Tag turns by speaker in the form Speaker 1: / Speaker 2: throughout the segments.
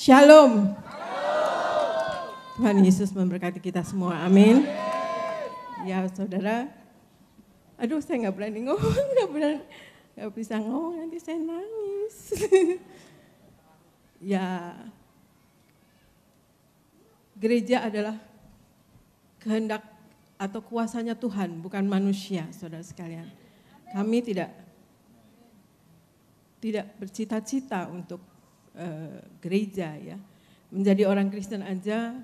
Speaker 1: Shalom. Tuhan Yesus memberkati kita semua, amin. Ya saudara, aduh saya nggak berani ngomong, nggak bisa ngomong, nanti saya nangis. Ya, gereja adalah kehendak atau kuasanya Tuhan, bukan manusia, saudara sekalian. Kami tidak bercita-cita untuk gereja, ya. Menjadi orang Kristen aja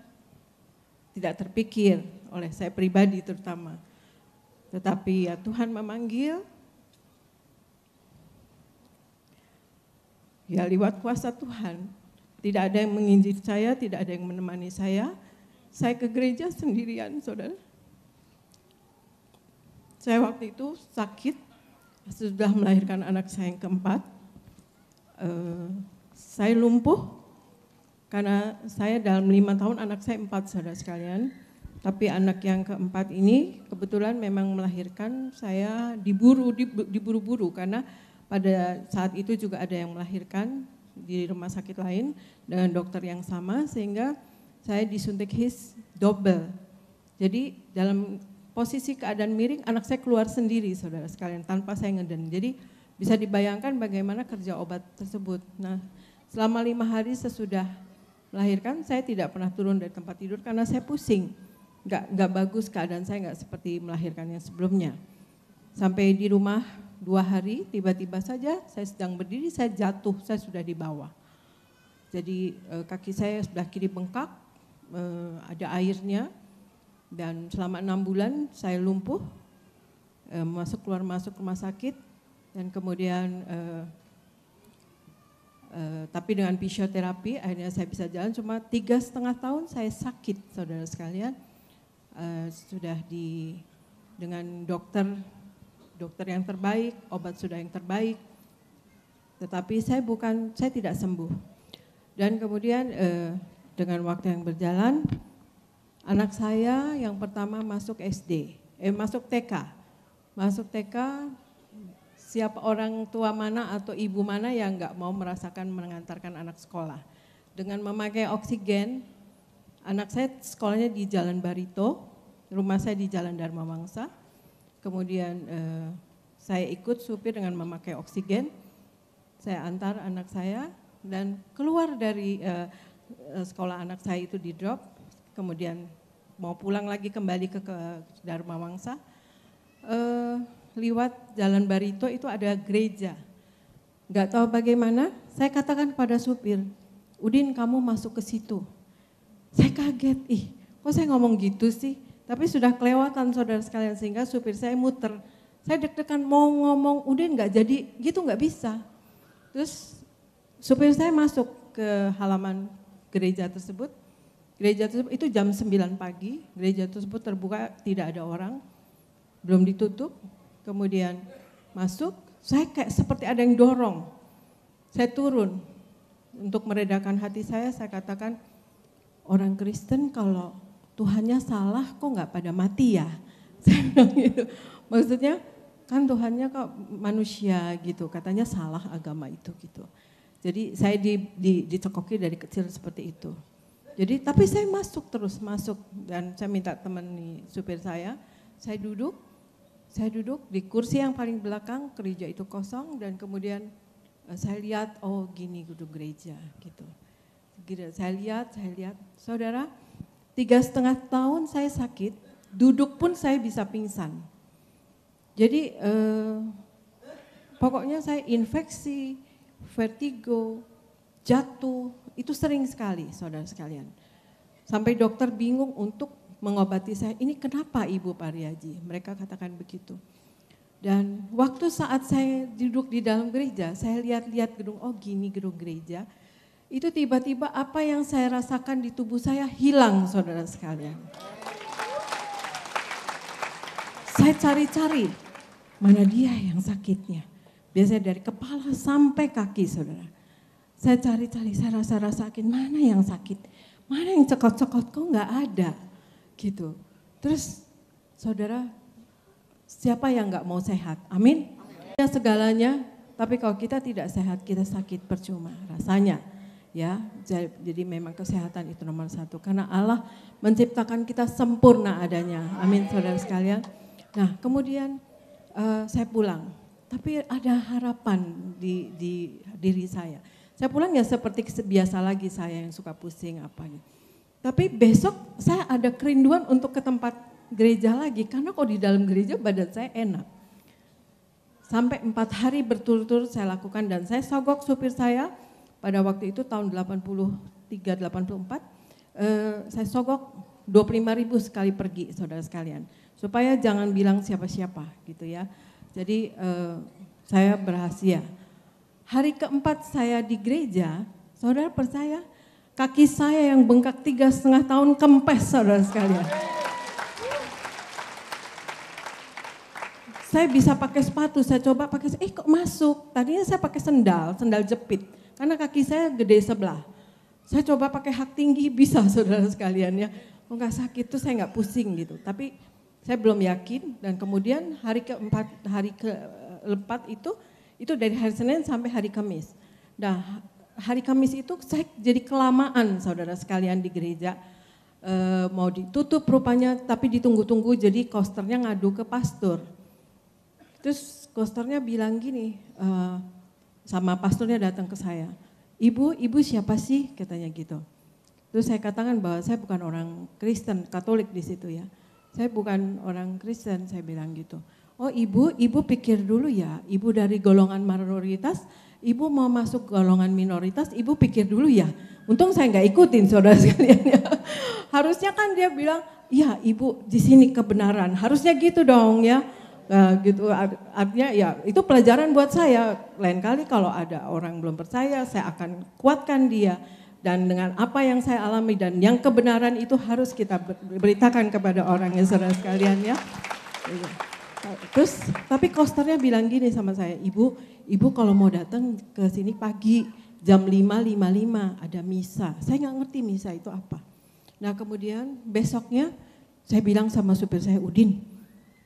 Speaker 1: tidak terpikir oleh saya pribadi terutama. Tetapi ya Tuhan memanggil, ya lewat kuasa Tuhan. Tidak ada yang menginjil saya, tidak ada yang menemani saya. Saya ke gereja sendirian, saudara. Saya waktu itu sakit, sudah melahirkan anak saya yang keempat. Saya lumpuh karena saya dalam 5 tahun anak saya 4, saudara sekalian. Tapi anak yang keempat ini kebetulan memang melahirkan, saya diburu-buru karena pada saat itu juga ada yang melahirkan di rumah sakit lain dengan dokter yang sama, sehingga saya disuntik HIS double. Jadi dalam posisi keadaan miring, anak saya keluar sendiri, saudara sekalian, tanpa saya ngeden. Jadi bisa dibayangkan bagaimana kerja obat tersebut. Nah, selama 5 hari sesudah melahirkan, saya tidak pernah turun dari tempat tidur karena saya pusing. Nggak bagus keadaan saya, nggak seperti melahirkan yang sebelumnya. Sampai di rumah 2 hari, tiba-tiba saja saya sedang berdiri, saya jatuh, saya sudah di bawah. Jadi kaki saya sebelah kiri bengkak, ada airnya, dan selama 6 bulan saya lumpuh, masuk rumah sakit, dan kemudian tapi dengan fisioterapi akhirnya saya bisa jalan. Cuma 3,5 tahun saya sakit, saudara sekalian. Sudah dengan dokter yang terbaik, obat sudah yang terbaik, tetapi saya tidak sembuh. Dan kemudian dengan waktu yang berjalan, anak saya yang pertama masuk TK. Siapa orang tua mana atau ibu mana yang nggak mau merasakan mengantarkan anak sekolah. Dengan memakai oksigen, anak saya sekolahnya di Jalan Barito, rumah saya di Jalan Dharma Wangsa. Kemudian saya ikut supir dengan memakai oksigen, saya antar anak saya dan keluar dari sekolah anak saya itu di drop, kemudian mau pulang lagi kembali ke Dharma Wangsa. Lewat Jalan Barito itu ada gereja. Gak tahu bagaimana, saya katakan pada supir, Udin kamu masuk ke situ. Saya kaget, kok saya ngomong gitu sih? Tapi sudah kelewatan, saudara sekalian, sehingga supir saya muter. Saya deg-degan mau ngomong, Udin gak jadi, gitu gak bisa. Terus supir saya masuk ke halaman gereja tersebut. Gereja tersebut itu jam 9 pagi, gereja tersebut terbuka, tidak ada orang, belum ditutup. Kemudian masuk, saya kayak seperti ada yang dorong. Saya turun, untuk meredakan hati saya katakan, orang Kristen kalau Tuhannya salah kok nggak pada mati ya? Saya bilang gitu. Maksudnya kan Tuhannya kok manusia gitu, katanya salah agama itu gitu. Jadi saya dicekoki dari kecil seperti itu. Jadi tapi saya masuk dan saya minta teman supir saya duduk di kursi yang paling belakang, gereja itu kosong, dan kemudian saya lihat, oh gini gedung gereja gitu. Saya lihat, saudara, 3,5 tahun saya sakit, duduk pun saya bisa pingsan. Jadi pokoknya saya infeksi, vertigo, jatuh, itu sering sekali, saudara sekalian. Sampai dokter bingung untuk mengobati saya, ini kenapa Ibu Pariaji? Mereka katakan begitu. Dan waktu saat saya duduk di dalam gereja, saya lihat-lihat gedung, oh gini gedung gereja. Itu tiba-tiba apa yang saya rasakan di tubuh saya hilang, saudara sekalian. Saya cari-cari, mana dia yang sakitnya. Biasanya dari kepala sampai kaki, saudara. Saya cari-cari, saya rasa-rasakin mana yang sakit, mana yang cekot-cekot, kok nggak ada. Gitu. Terus saudara, siapa yang nggak mau sehat? Amin. Segalanya, tapi kalau kita tidak sehat, kita sakit percuma rasanya. Ya, jadi memang kesehatan itu nomor satu. Karena Allah menciptakan kita sempurna adanya. Amin, saudara sekalian. Nah, kemudian saya pulang. Tapi ada harapan di diri saya. Saya pulang ya seperti biasa lagi, saya yang suka pusing apa gitu. Tapi besok saya ada kerinduan untuk ke tempat gereja lagi. Karena kok di dalam gereja badan saya enak. Sampai 4 hari berturut-turut saya lakukan dan saya sogok supir saya. Pada waktu itu tahun 83-84, saya sogok 25.000 sekali pergi, saudara sekalian. Supaya jangan bilang siapa-siapa gitu ya. Jadi saya berhasil. Hari keempat saya di gereja, saudara percaya, kaki saya yang bengkak 3,5 tahun kempes, saudara sekalian. Saya bisa pakai sepatu, saya coba pakai, kok masuk. Tadinya saya pakai sendal jepit. Karena kaki saya gede sebelah. Saya coba pakai hak tinggi, bisa saudara sekalian ya. Kalau nggak sakit tuh saya nggak pusing gitu. Tapi saya belum yakin dan kemudian hari keempat itu dari hari Senin sampai hari Kamis. Nah hari Kamis itu saya jadi kelamaan saudara sekalian di gereja. Mau ditutup rupanya tapi ditunggu-tunggu jadi kosternya ngadu ke pastor. Terus kosternya bilang gini, sama pastornya datang ke saya, ibu siapa sih katanya gitu. Terus saya katakan bahwa saya bukan orang Kristen, Katolik di situ ya. Saya bukan orang Kristen, saya bilang gitu. Oh ibu pikir dulu ya, ibu dari golongan minoritas, ibu mau masuk golongan minoritas, ibu pikir dulu ya. Untung saya nggak ikutin saudara sekalian ya. Harusnya kan dia bilang, ya ibu di sini kebenaran, harusnya gitu dong ya. Gitu artinya ya itu pelajaran buat saya. Lain kali kalau ada orang belum percaya saya akan kuatkan dia dan dengan apa yang saya alami dan yang kebenaran itu harus kita beritakan kepada orang yang saudara sekalian ya. Terus tapi kosternya bilang gini sama saya, ibu kalau mau datang ke sini pagi jam 5.55 ada misa. Saya nggak ngerti misa itu apa. Nah kemudian besoknya saya bilang sama supir saya, Udin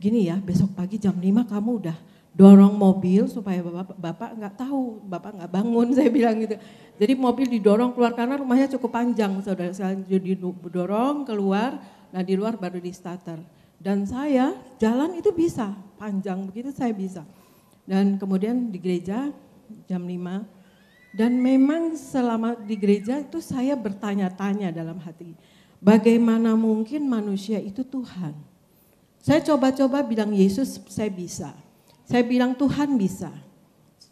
Speaker 1: gini ya, besok pagi jam 5 kamu udah dorong mobil supaya bapak nggak tahu, bapak nggak bangun, saya bilang gitu. Jadi mobil didorong keluar karena rumahnya cukup panjang, saudara. Jadi didorong keluar, nah di luar baru di starter. Dan saya jalan itu bisa, panjang begitu saya bisa. Dan kemudian di gereja jam 5, dan memang selama di gereja itu saya bertanya-tanya dalam hati, bagaimana mungkin manusia itu Tuhan? Saya coba-coba bilang Yesus saya bisa, saya bilang Tuhan bisa.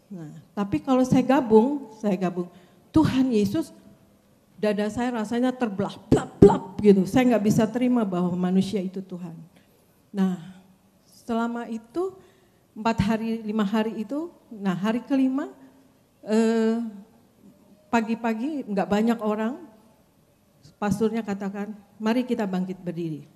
Speaker 1: Nah, tapi kalau saya gabung Tuhan Yesus, dada saya rasanya terbelah, blap gitu. Saya nggak bisa terima bahwa manusia itu Tuhan. Nah, selama itu 4 hari, 5 hari itu, nah hari kelima pagi-pagi nggak banyak orang, pastornya katakan, mari kita bangkit berdiri.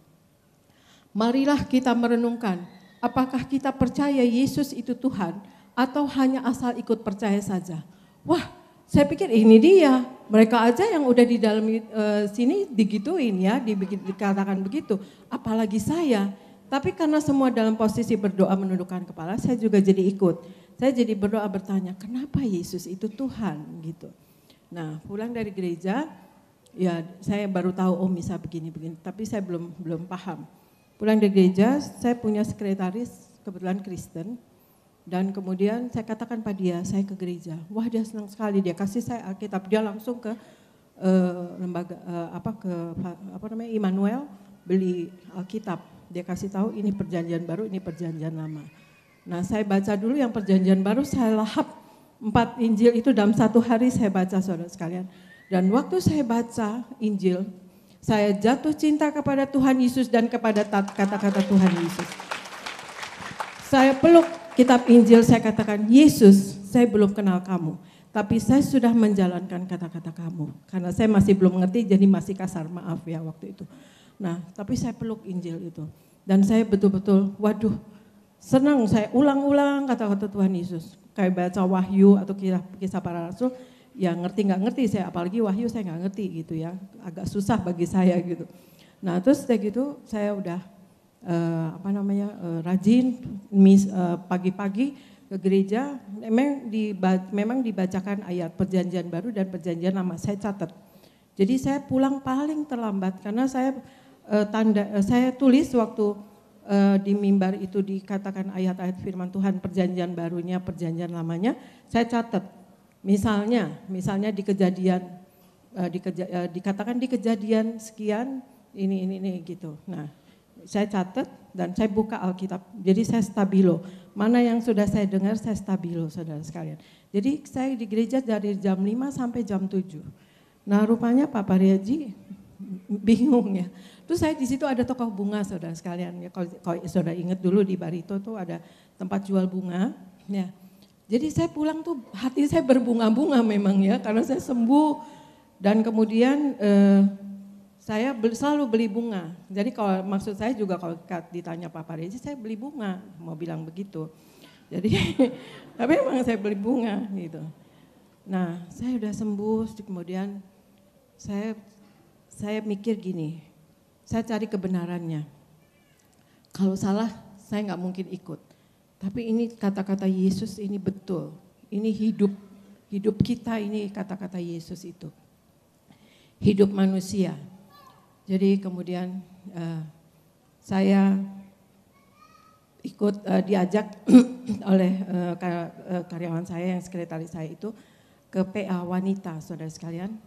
Speaker 1: Marilah kita merenungkan, apakah kita percaya Yesus itu Tuhan atau hanya asal ikut percaya saja. Wah, saya pikir ini dia, mereka aja yang udah di dalam sini digituin ya, dikatakan begitu, apalagi saya. Tapi karena semua dalam posisi berdoa menundukkan kepala, saya juga jadi ikut. Saya jadi berdoa bertanya, kenapa Yesus itu Tuhan gitu. Nah, pulang dari gereja, ya saya baru tahu misa begini-begini, tapi saya belum paham. Pulang dari gereja, saya punya sekretaris kebetulan Kristen, dan kemudian saya katakan pada dia, saya ke gereja. Wah dia senang sekali, dia kasih saya Alkitab, dia langsung ke lembaga Immanuel beli Alkitab. Dia kasih tahu ini perjanjian baru, ini perjanjian lama. Nah saya baca dulu yang perjanjian baru, saya lahap 4 Injil itu dalam 1 hari saya baca saudara sekalian. Dan waktu saya baca Injil, saya jatuh cinta kepada Tuhan Yesus dan kepada kata-kata Tuhan Yesus. Saya peluk kitab Injil, saya katakan, Yesus, saya belum kenal kamu, tapi saya sudah menjalankan kata-kata kamu. Karena saya masih belum mengerti, jadi masih kasar, maaf ya waktu itu. Nah, tapi saya peluk Injil itu. Dan saya betul-betul, waduh, senang saya ulang-ulang kata-kata Tuhan Yesus. Kayak baca Wahyu atau kisah para rasul, ya ngerti nggak ngerti saya, apalagi Wahyu saya nggak ngerti gitu ya, agak susah bagi saya gitu. Nah terus kayak gitu saya udah rajin pagi-pagi ke gereja, memang dibacakan ayat Perjanjian Baru dan Perjanjian Lama, saya catat. Jadi saya pulang paling terlambat karena saya saya tulis waktu di mimbar itu dikatakan ayat-ayat firman Tuhan, Perjanjian Barunya, Perjanjian Lamanya, saya catat. Misalnya di Kejadian, dikatakan di Kejadian sekian, ini gitu. Nah, saya catat dan saya buka Alkitab. Jadi saya stabilo. Mana yang sudah saya dengar, saya stabilo, saudara sekalian. Jadi saya di gereja dari jam 5 sampai jam 7. Nah, rupanya Pak Pariaji bingung ya. Terus saya di situ ada toko bunga, saudara sekalian. Ya, kalau saudara ingat dulu di Barito tuh ada tempat jual bunga. Ya. Jadi saya pulang tuh hati saya berbunga-bunga memang ya, karena saya sembuh. Dan kemudian saya selalu beli bunga. Jadi kalau maksud saya juga kalau ditanya Pak Pariaji, saya beli bunga, mau bilang begitu. Jadi tapi memang saya beli bunga gitu. Nah, saya udah sembuh, kemudian saya mikir gini, saya cari kebenarannya. Kalau salah, saya nggak mungkin ikut. Tapi ini kata-kata Yesus ini betul, ini hidup kita ini kata-kata Yesus itu. Hidup manusia. Jadi kemudian saya ikut diajak oleh karyawan saya yang sekretaris saya itu ke PA wanita, saudara sekalian,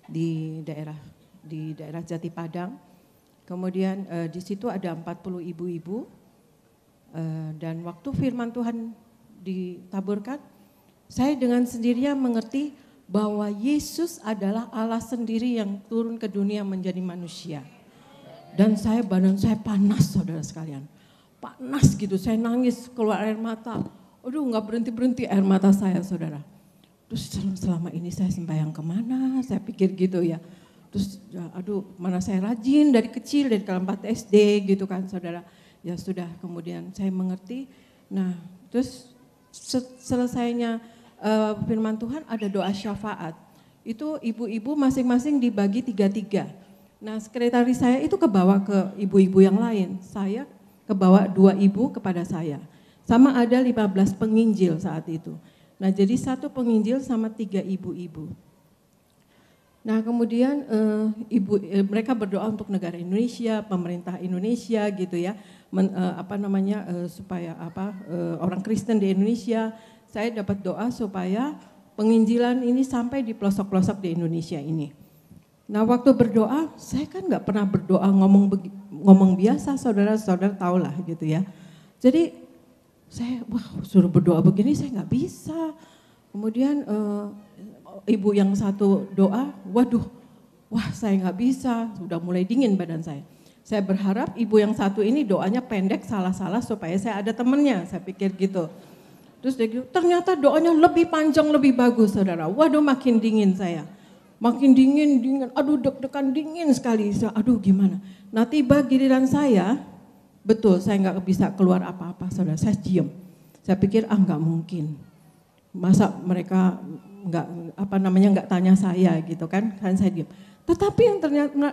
Speaker 1: di daerah Jati Padang. Kemudian di situ ada 40 ibu-ibu dan waktu firman Tuhan ditaburkan, saya dengan sendirinya mengerti bahwa Yesus adalah Allah sendiri yang turun ke dunia menjadi manusia. Dan badan saya panas, saudara sekalian. Panas gitu, saya nangis, keluar air mata. Aduh, nggak berhenti-berhenti air mata saya, saudara. Terus selama ini saya sembahyang kemana, saya pikir gitu ya. Terus aduh, mana saya rajin dari kecil, dari kelas 4 SD gitu kan, saudara. Ya sudah, kemudian saya mengerti. Nah, terus selesainya firman Tuhan ada doa syafaat. Itu ibu-ibu masing-masing dibagi 3-3. Nah, sekretaris saya itu kebawa ke ibu-ibu yang lain. Saya kebawa 2 ibu kepada saya. Sama ada 15 penginjil saat itu. Nah, jadi 1 penginjil sama 3 ibu-ibu. Nah, kemudian mereka berdoa untuk negara Indonesia, pemerintah Indonesia gitu ya. Supaya orang Kristen di Indonesia. Saya dapat doa supaya penginjilan ini sampai di pelosok-pelosok di Indonesia ini. Nah, waktu berdoa, saya kan nggak pernah berdoa ngomong biasa, saudara-saudara tahulah gitu ya. Jadi saya suruh berdoa begini saya nggak bisa. Kemudian ibu yang satu doa, saya nggak bisa, sudah mulai dingin badan saya. Saya berharap ibu yang satu ini doanya pendek, salah-salah supaya saya ada temennya, saya pikir gitu. Terus dia gitu, ternyata doanya lebih panjang, lebih bagus, saudara. Waduh, makin dingin saya. Makin dingin, aduh deg-degan dingin sekali. Aduh gimana. Nah, tiba giliran saya, betul saya nggak bisa keluar apa-apa, saudara. Saya diam. Saya pikir nggak mungkin. Masa mereka nggak tanya saya gitu kan saya diam. Tetapi yang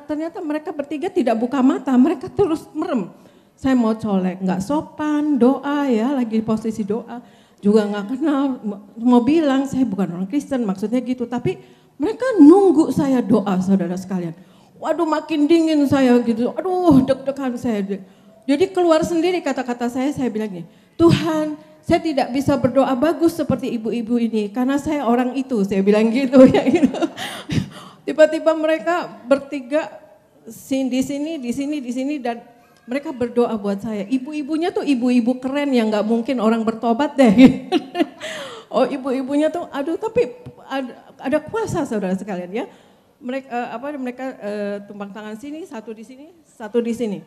Speaker 1: ternyata mereka bertiga tidak buka mata, mereka terus merem. Saya mau colek, nggak sopan, doa ya, lagi posisi doa. Juga nggak kenal, mau bilang saya bukan orang Kristen, maksudnya gitu. Tapi mereka nunggu saya doa, saudara sekalian. Waduh, makin dingin saya gitu, aduh deg-degan saya. Jadi keluar sendiri kata-kata saya bilang gini, Tuhan, saya tidak bisa berdoa bagus seperti ibu-ibu ini, karena saya orang itu, saya bilang gitu ya. Gitu. Tiba-tiba mereka bertiga di sini dan mereka berdoa buat saya. Ibu-ibunya tuh ibu-ibu keren yang nggak mungkin orang bertobat deh. Oh, ibu-ibunya tuh, aduh tapi ada kuasa, saudara sekalian ya. Mereka tumpang tangan sini, satu di sini.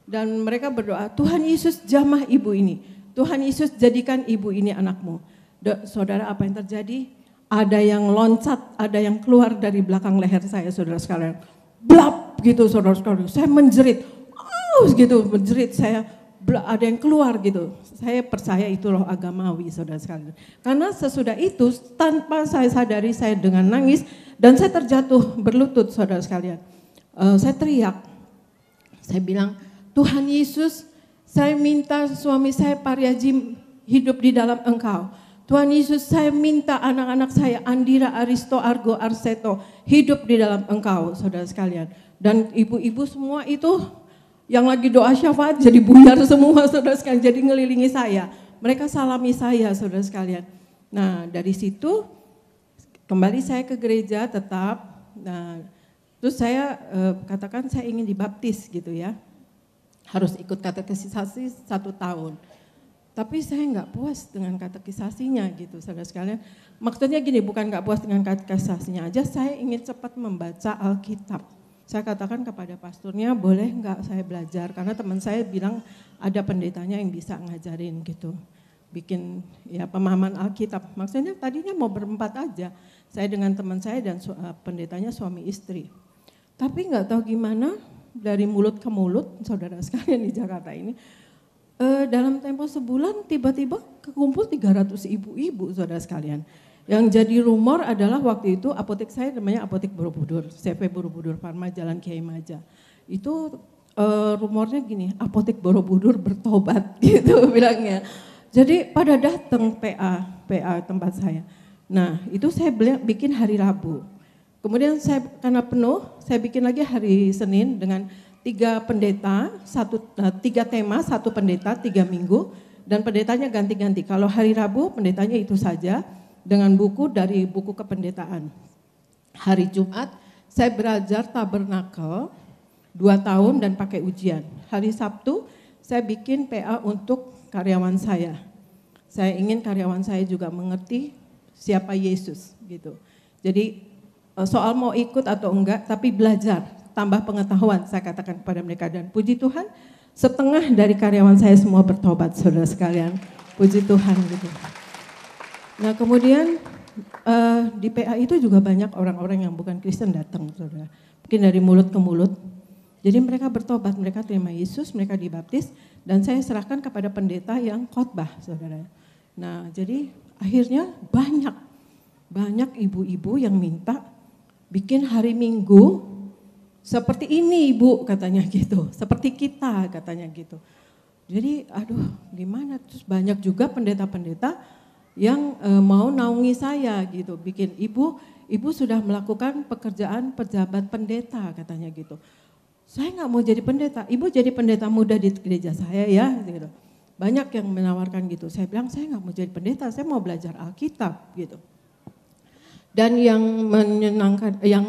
Speaker 1: Dan mereka berdoa, Tuhan Yesus jamah ibu ini. Tuhan Yesus jadikan ibu ini anakmu. Saudara, apa yang terjadi? Ada yang loncat, ada yang keluar dari belakang leher saya, saudara sekalian. Blap gitu, saudara sekalian. Saya menjerit. Gitu menjerit saya, ada yang keluar gitu. Saya percaya itu roh agamawi, saudara sekalian. Karena sesudah itu tanpa saya sadari saya dengan nangis dan saya terjatuh berlutut, saudara sekalian. Saya teriak, saya bilang, Tuhan Yesus, saya minta suami saya Pariaji hidup di dalam Engkau. Tuhan Yesus, saya minta anak-anak saya, Andira, Aristo, Argo, Arseto, hidup di dalam Engkau, saudara sekalian. Dan ibu-ibu semua itu yang lagi doa syafaat jadi buyar semua, saudara sekalian, jadi ngelilingi saya. Mereka salami saya, saudara sekalian. Nah, dari situ kembali saya ke gereja tetap. Nah, terus saya katakan saya ingin dibaptis gitu ya. Harus ikut katekisasi 1 tahun. Tapi saya nggak puas dengan katekisasinya gitu, saudara sekalian. Maksudnya gini, bukan nggak puas dengan katekisasinya aja, saya ingin cepat membaca Alkitab. Saya katakan kepada pastornya, boleh nggak saya belajar? Karena teman saya bilang ada pendetanya yang bisa ngajarin gitu. Bikin ya pemahaman Alkitab. Maksudnya tadinya mau berempat aja. Saya dengan teman saya dan pendetanya suami istri. Tapi nggak tahu gimana dari mulut ke mulut, saudara sekalian di Jakarta ini, dalam tempo sebulan tiba-tiba kekumpul 300 ibu-ibu, saudara sekalian. Yang jadi rumor adalah waktu itu apotek saya namanya Apotek Borobudur, CV Borobudur Pharma Jalan Kiai Maja. Itu rumornya gini, Apotek Borobudur bertobat gitu bilangnya. Jadi pada datang PA tempat saya. Nah itu saya bikin hari Rabu. Kemudian saya karena penuh, saya bikin lagi hari Senin dengan 3 pendeta, 3 tema, 1 pendeta, 3 minggu, dan pendetanya ganti-ganti. Kalau hari Rabu pendetanya itu saja dengan buku dari buku kependetaan. Hari Jumat saya belajar tabernakel 2 tahun dan pakai ujian. Hari Sabtu saya bikin PA untuk karyawan saya. Saya ingin karyawan saya juga mengerti siapa Yesus gitu. Jadi soal mau ikut atau enggak, tapi belajar, tambah pengetahuan, saya katakan kepada mereka. Dan puji Tuhan, setengah dari karyawan saya semua bertobat, saudara sekalian. Puji Tuhan gitu. Nah kemudian di PA itu juga banyak orang-orang yang bukan Kristen datang, saudara. Mungkin dari mulut ke mulut. Jadi mereka bertobat, mereka terima Yesus, mereka dibaptis, dan saya serahkan kepada pendeta yang khotbah, saudara. Nah jadi akhirnya banyak ibu-ibu yang minta bikin hari Minggu seperti ini Ibu katanya gitu, seperti kita katanya gitu. Jadi aduh gimana, terus banyak juga pendeta-pendeta yang mau naungi saya gitu, bikin ibu sudah melakukan pekerjaan pejabat pendeta katanya gitu. Saya nggak mau jadi pendeta, ibu jadi pendeta muda di gereja saya ya gitu. Banyak yang menawarkan gitu, saya bilang saya nggak mau jadi pendeta, saya mau belajar Alkitab gitu. Dan yang menyenangkan, yang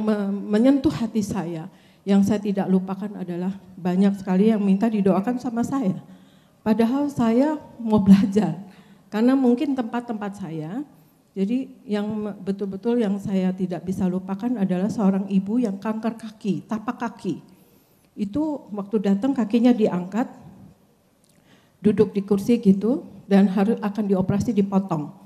Speaker 1: menyentuh hati saya, yang saya tidak lupakan adalah banyak sekali yang minta didoakan sama saya. Padahal saya mau belajar, karena mungkin tempat-tempat saya, jadi yang betul-betul yang saya tidak bisa lupakan adalah seorang ibu yang kanker kaki, tapak kaki. Itu waktu datang kakinya diangkat, duduk di kursi gitu, dan akan dioperasi dipotong.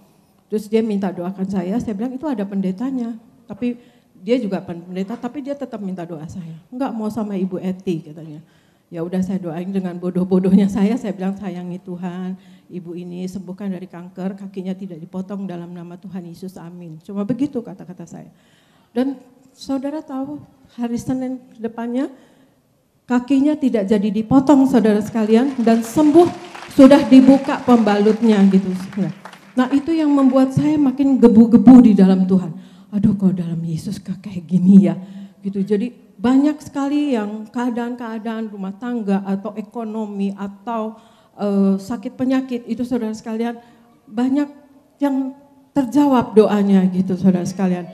Speaker 1: Terus dia minta doakan saya bilang itu ada pendetanya, tapi dia juga pendeta, tapi dia tetap minta doa saya. Enggak mau sama Ibu Eti katanya. Ya udah saya doain dengan bodoh-bodohnya saya bilang sayangi Tuhan, ibu ini sembuhkan dari kanker, kakinya tidak dipotong dalam nama Tuhan Yesus, amin. Cuma begitu kata-kata saya. Dan saudara tahu hari Senin depannya kakinya tidak jadi dipotong saudara sekalian, dan sembuh, sudah dibuka pembalutnya gitu. Nah itu yang membuat saya makin gebu-gebu di dalam Tuhan. Aduh kok dalam Yesus kayak gini ya gitu. Jadi banyak sekali yang keadaan-keadaan rumah tangga atau ekonomi atau sakit penyakit itu saudara sekalian, banyak yang terjawab doanya gitu saudara sekalian.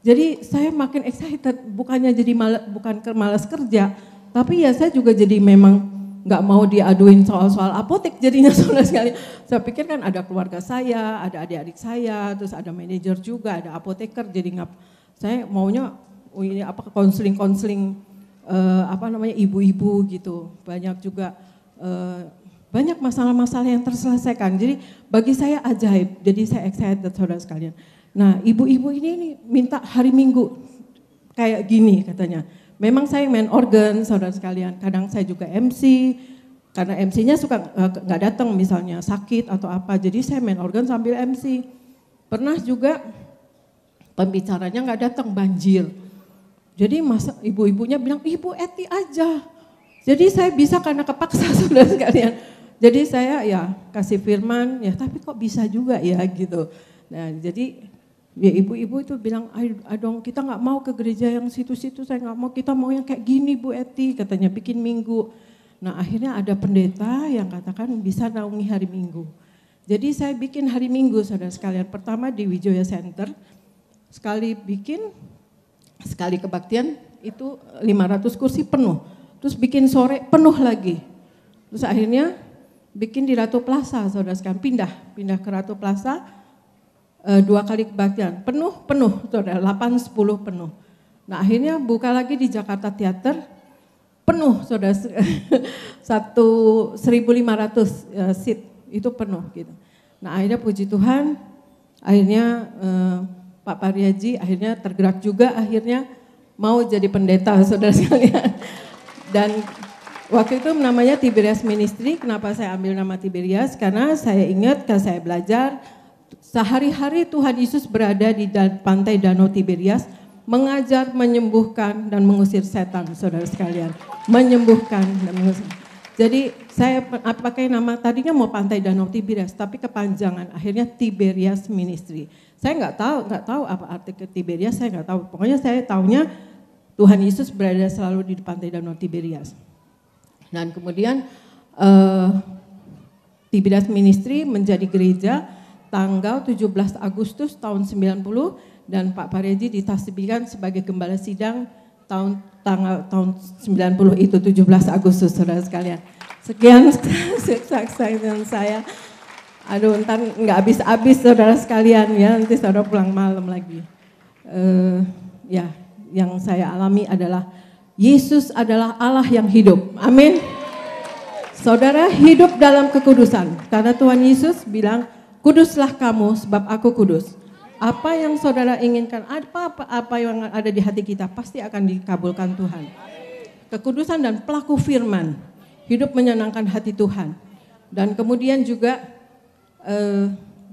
Speaker 1: Jadi saya makin excited, bukannya jadi bukan malas kerja, tapi ya saya juga jadi memang nggak mau diaduin soal-soal apotek jadinya saudara sekalian. Saya pikir kan ada keluarga saya, ada adik-adik saya, terus ada manajer juga, ada apoteker, jadi saya maunya ini konseling ibu-ibu gitu. Banyak juga banyak masalah-masalah yang terselesaikan. Jadi bagi saya ajaib, jadi saya excited saudara sekalian. Nah ibu-ibu ini minta hari Minggu kayak gini katanya. Memang saya main organ saudara sekalian, kadang saya juga MC, karena MC-nya suka nggak datang misalnya sakit atau apa, jadi saya main organ sambil MC. Pernah juga pembicaranya nggak datang, banjir. Jadi ibu-ibunya bilang, Ibu Eti aja. Jadi saya bisa karena kepaksa saudara sekalian. Jadi saya ya kasih firman, ya tapi kok bisa juga ya gitu. Nah jadi ya ibu-ibu itu bilang, dong kita nggak mau ke gereja yang situ-situ, saya nggak mau, kita mau yang kayak gini Bu Eti, katanya bikin minggu. Nah akhirnya ada pendeta yang katakan bisa naungi hari Minggu. Jadi saya bikin hari Minggu saudara sekalian, pertama di Wijaya Center, sekali bikin, sekali kebaktian itu 500 kursi penuh, terus bikin sore penuh lagi. Terus akhirnya bikin di Ratu Plaza, saudara sekalian, pindah ke Ratu Plaza, 2 kali kebaktian, penuh, saudara, 8-10 penuh. Nah akhirnya buka lagi di Jakarta Theater, penuh saudara, 1.500 seat, itu penuh gitu. Nah akhirnya puji Tuhan, akhirnya Pak Pariaji akhirnya tergerak juga, akhirnya mau jadi pendeta saudara sekalian. Dan waktu itu namanya Tiberias Ministry. Kenapa saya ambil nama Tiberias? Karena saya ingat, kalau saya belajar, sehari-hari Tuhan Yesus berada di pantai Danau Tiberias, mengajar, menyembuhkan, dan mengusir setan, saudara sekalian. Menyembuhkan dan mengusir. Jadi saya pakai nama, tadinya mau pantai Danau Tiberias, tapi kepanjangan, akhirnya Tiberias Ministry. Saya nggak tahu apa arti Tiberias, saya nggak tahu. Pokoknya saya tahunya Tuhan Yesus berada selalu di pantai Danau Tiberias. Dan kemudian Tiberias Ministry menjadi gereja tanggal 17 Agustus tahun 90 dan Pak Pariaji ditasbihkan sebagai gembala sidang tahun 90 itu 17 Agustus saudara sekalian. Sekian kesaksian saya. Aduh ntar nggak habis-habis saudara sekalian ya, nanti saudara pulang malam lagi. Ya yang saya alami adalah Yesus adalah Allah yang hidup. Amin. Saudara hidup dalam kekudusan. Karena Tuhan Yesus bilang, kuduslah kamu sebab aku kudus. Apa yang saudara inginkan, apa yang ada di hati kita pasti akan dikabulkan Tuhan. Kekudusan dan pelaku firman. Hidup menyenangkan hati Tuhan. Dan kemudian juga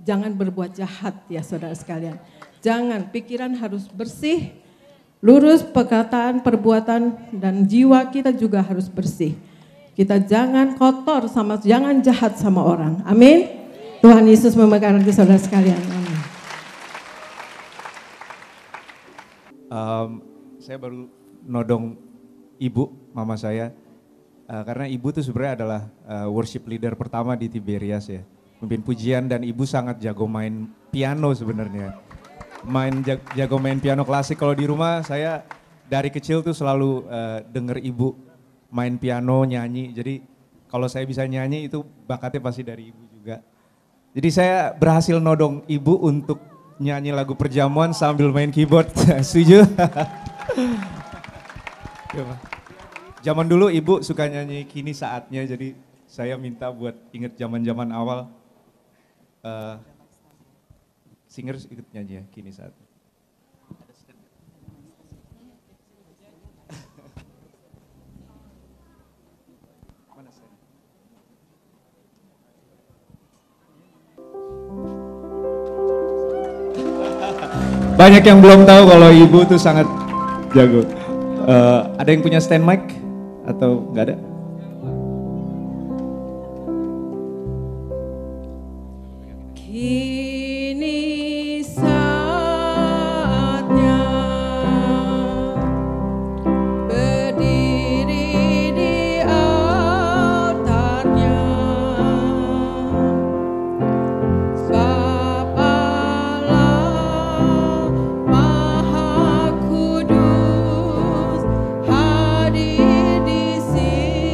Speaker 1: jangan berbuat jahat ya saudara sekalian. Jangan, pikiran harus bersih. Lurus perkataan, perbuatan, dan jiwa kita juga harus bersih. Kita jangan kotor jangan jahat sama orang. Amin. Tuhan Yesus memberkati saudara sekalian. Amin.
Speaker 2: Saya baru nodong ibu, mama saya. Karena ibu itu sebenarnya adalah worship leader pertama di Tiberias ya. Memimpin pujian dan ibu sangat jago main piano sebenarnya. Jago main piano klasik. Kalau di rumah saya dari kecil tuh selalu denger ibu main piano, nyanyi. Jadi kalau saya bisa nyanyi itu bakatnya pasti dari ibu juga. Jadi saya berhasil nodong ibu untuk nyanyi lagu Perjamuan sambil main keyboard. Setuju? Zaman dulu ibu suka nyanyi Kini Saatnya, jadi saya minta buat inget zaman-zaman awal. Singers ikut nyanyi ya, Kini Saatnya. Banyak yang belum tahu kalau ibu tuh sangat jago. Ada yang punya stand mic atau nggak ada?
Speaker 1: Kini saatnya berdiri di altarnya, sebab Allah Maha Kudus hadir di sini.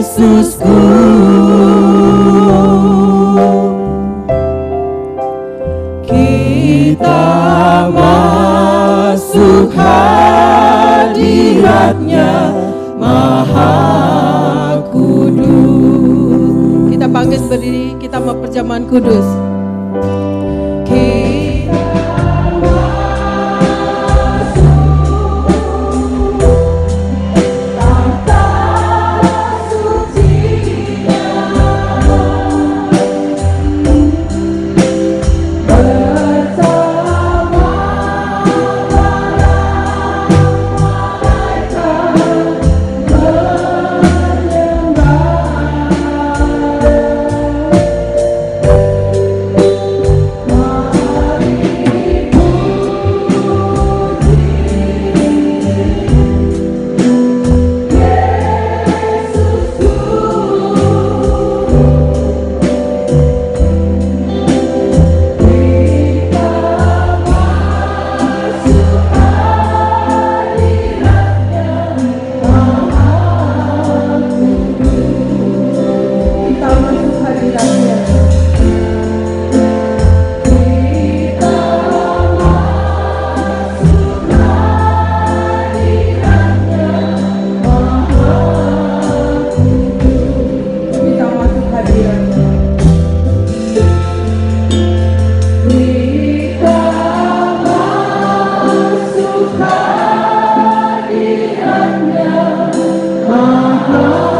Speaker 1: Yesusku. Kita masuk hadirat-Nya Maha Kudus. Kita bangkit berdiri, kita mau perjamuan kudus. Maha